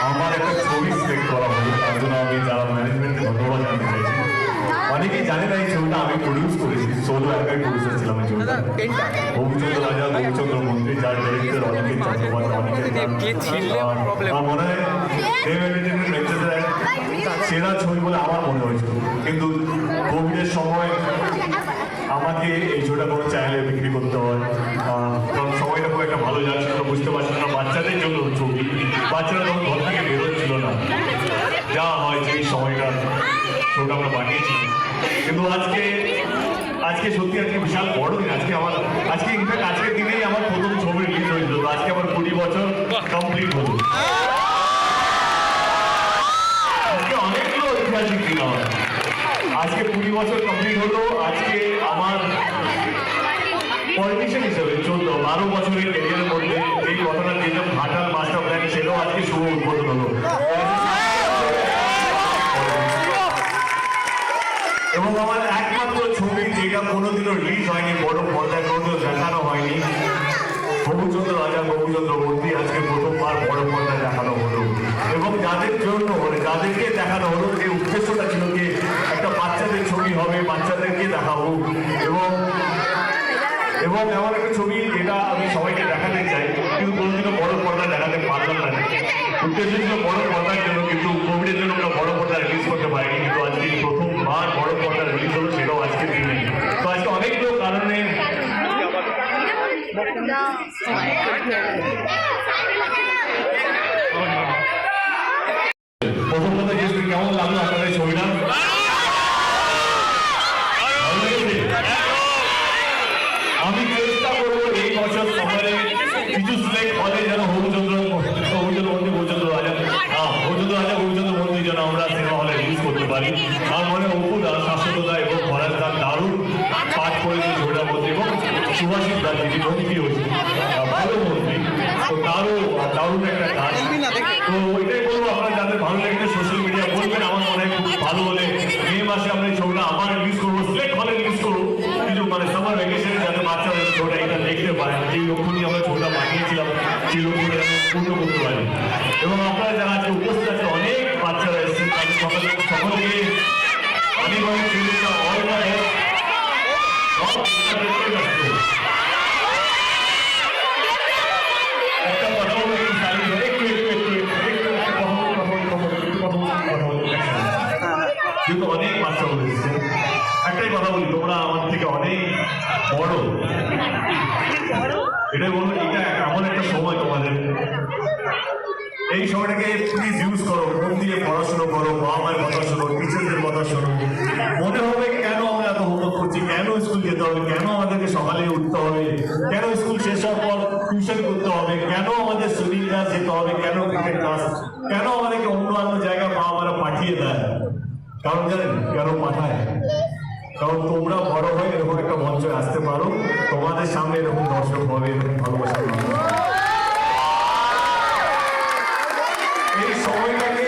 আমার একটা ছবি সিলেক্ট করা হলো, তার জন্য আমি যারা ম্যানেজমেন্টকে ধন্যবাদ জানাতে চাইছি। অনেকেই জানে না এই ছবিটা আমি প্রডিউস করেছি, সোলো একাই প্রডিউসার ছিলাম এই ছবিটা। গোবিচন্দ্র রাজা, গোবিচন্দ্র মন্ত্রী, যার ডিরেক্টর অনেকের চট্টোপাধ্যায়, আমার মনে হয় সেরা ছবি বলে আমার মনে হয়েছিল। কিন্তু কোভিডের সময় আমাকে এই ছবিটা কোনো চ্যানেলে বিক্রি করতে হয়, কারণ সময়টা খুব একটা ভালো যাচ্ছিল না, বুঝতে পারছিল না। বাচ্চাদের জন্য ছবি, বাচ্চারা তখন ঘর থেকে বেরোচ্ছিল না, যা হয় যে সময়টা ছবিটা আমরা বানিয়েছিলাম। কিন্তু আজকে সত্যি আজকে বিশাল বড় দিন। আজকে ইনফ্যাক্ট আজকের দিনেই আমার প্রথম ছবি রিলিজ হয়েছিল। আজকে আমার 20 বছর কমপ্লিট হলো। আজকে অনেকগুলো ঐতিহাসিক দিন আমার। আজকে 20 বছর কমপ্লিট হলো। আজকে আমার পলিটিশিয়ান হিসেবে 12 বছরের ক্যারিয়ারের মধ্যে এই ঘটনা দিয়েছিলাম ঘাটাল মাস্টার প্ল্যান, সেটাও আজকে শুভ উদ্বোধন হলো। এবং আমার একমাত্র ছবি যেটা কোনোদিনও রিলিজ হয়নি, বড় পর্দায় কোনোদিনও দেখানো হয়নি, গোবিচন্দ্র রাজা, গোবিচন্দ্র মন্ত্রী আজকে প্রথমবার বড় পর্দায় দেখানো হলো। এবং যাদের জন্য যাদেরকে দেখানো হলো, যে উদ্দেশ্যটা ছিল যে একটা বাচ্চাদের ছবি হবে, বাচ্চাদেরকে দেখাবো এবং এমন একটা ছবি যেটা আমি সবাইকে দেখাতে চাই, কিন্তু কোনোদিনও বড় পর্দায় দেখাতে পারলাম না। উদ্দেশ্য ছিল বড় পর্দার জন্য, কিন্তু কোভিডের জন্য আমরা বড় পর্দা রিলিজ করতে পারিনি। কিন্তু আজকে প্রথমবার বড় পর্দা রিলিজ হলো, সেটাও আজকের দিনে। তো আজকে অনেকগুলো কারণে প্রথম কথা জিজ্ঞেস করি, কেমন লাগলো আপনাদের ছবিটা? আমি চেষ্টা করবো এই বছর সকালে কিছু সিলেক্ট হলে যেন গোবিচন্দ্র রাজা, গোবিচন্দ্র মন্ত্রী যেন আমরা সিনেমা হলে রিলিজ করতে পারি। আমার মনে অপুদা, শাশ্বতদা এবং ভরাজ দা দারুণ পাঠ করেছে ছবিটার মধ্যে, এবং সুভাষিস দা যিনি মন্ত্রী হয়েছে, ভালো মন্ত্রী, তো তারও দারুণ একটা কাজ। তো এটাই বলবো, আপনারা যাদের ভালো লাগছে সোশ্যাল মিডিয়া বলবেন। আমার মনে হয় খুব ভালো হলে মে মাসে আমরা এই ছবিটা আবার রিলিজ করবো, সিলেক্ট হলে রিলিজ করবো, কিছু সামার ভ্যাকেশনে যাতে বাচ্চারা ছবিটা এটা দেখতে পারেন। যেই লক্ষ্য নিয়ে আমরা ছবিটা বানিয়েছিলাম সেই লক্ষ্যটা পূর্ণ করতে পারি। এবং আপনারা যারা আজকে উপস্থিত আছে, অনেক বাচ্চারা এসেছেন, তাদের সকলকে অনেক অনেক শুভেচ্ছা। একটা কথা বলবো, কিন্তু অনেক বাচ্চা বলেছে। একটাই কথা বলি, তোমরা আমার থেকে অনেক বড়, এটাই বলবো। এটা এমন একটা সময় তোমাদের, এই সময়টাকে প্লিজ ইউজ করো, মন দিয়ে পড়াশোনা করো, বাবা মায়ের কথা শোনো, টিচারদের কথা শোনো। মনে হবে কেন আমরা এত হোমওয়ার্ক করছি, কেন স্কুল যেতে হবে, কেন আমাদেরকে সকালে উঠতে হবে, কেন স্কুল শেষ হওয়ার পর টিউশন করতে হবে, কেন আমাদের সুইমিং ক্লাস যেতে হবে, কেন ক্রিকেট ক্লাস, কেন আমাদেরকে অন্য জায়গায় বাবা মারা পাঠিয়ে দেয়। কারণ জানেন কেন পাঠায়? কারণ তোমরা বড় হয়ে এরকম একটা মঞ্চে আসতে পারো, তোমাদের সামনে এরকম দর্শক হবে, এরকম ভালোবাসা হবে। এই সময়টাকে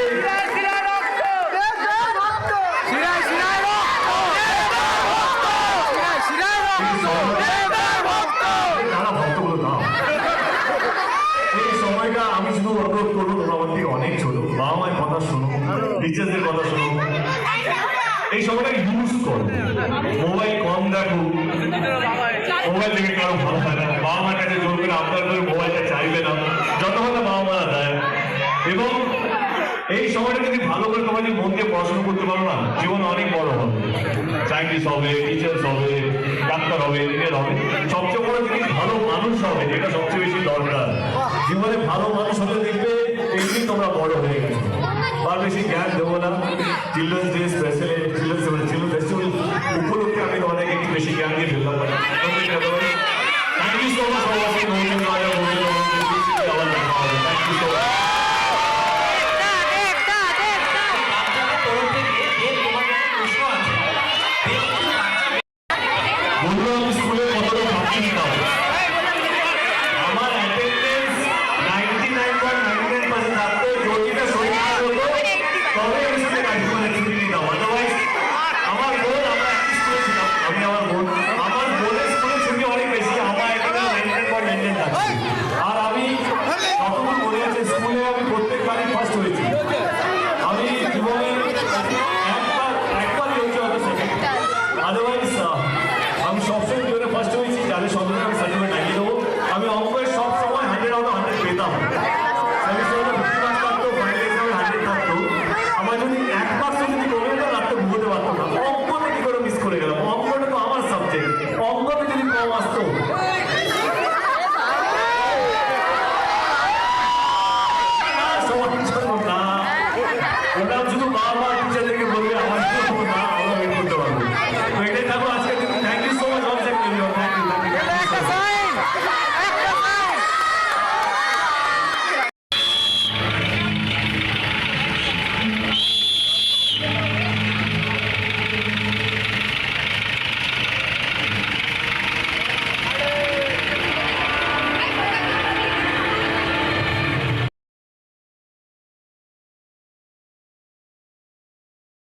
এই সময়টা আমি শুধু অনুরোধ করবো, তোমরা আমার থেকে অনেক ছোট, বাবা মায়ের কথা শোনো, টিচারদের কথা শোনো, এই সময়টা ইউজ করো। মোবাইল কম দেখো, মোবাইল থেকে কারো ভালো হয় না, বাবা মার কাছে জোর করে আপনার করে মোবাইলটা চাইবে না, যত কথা বাবা মারা দেয়। এবং এই সময়টা যদি ভালো করে তোমরা যদি মন দিয়ে পড়াশোনা করতে পারো না, জীবন অনেক বড় হবে, সায়েন্টিস্ট হবে, টিচার্স হবে, ডাক্তার হবে, ইঞ্জিনিয়ার হবে। সবচেয়ে বড় জিনিস ভালো মানুষ হবে, যেটা সবচেয়ে বেশি দরকার। জীবনে ভালো মানুষ হতে দেখবে, এইদিন তোমরা বড় হয়ে গেছো। আর বেশি জ্ঞান দেবো না। Children's day specially children's festival উপলক্ষে আমি তোমাদেরকে একটু বেশি জ্ঞান দিয়ে ফেললাম। Thank you so much for watching. Thank you so much. বন্ধুরা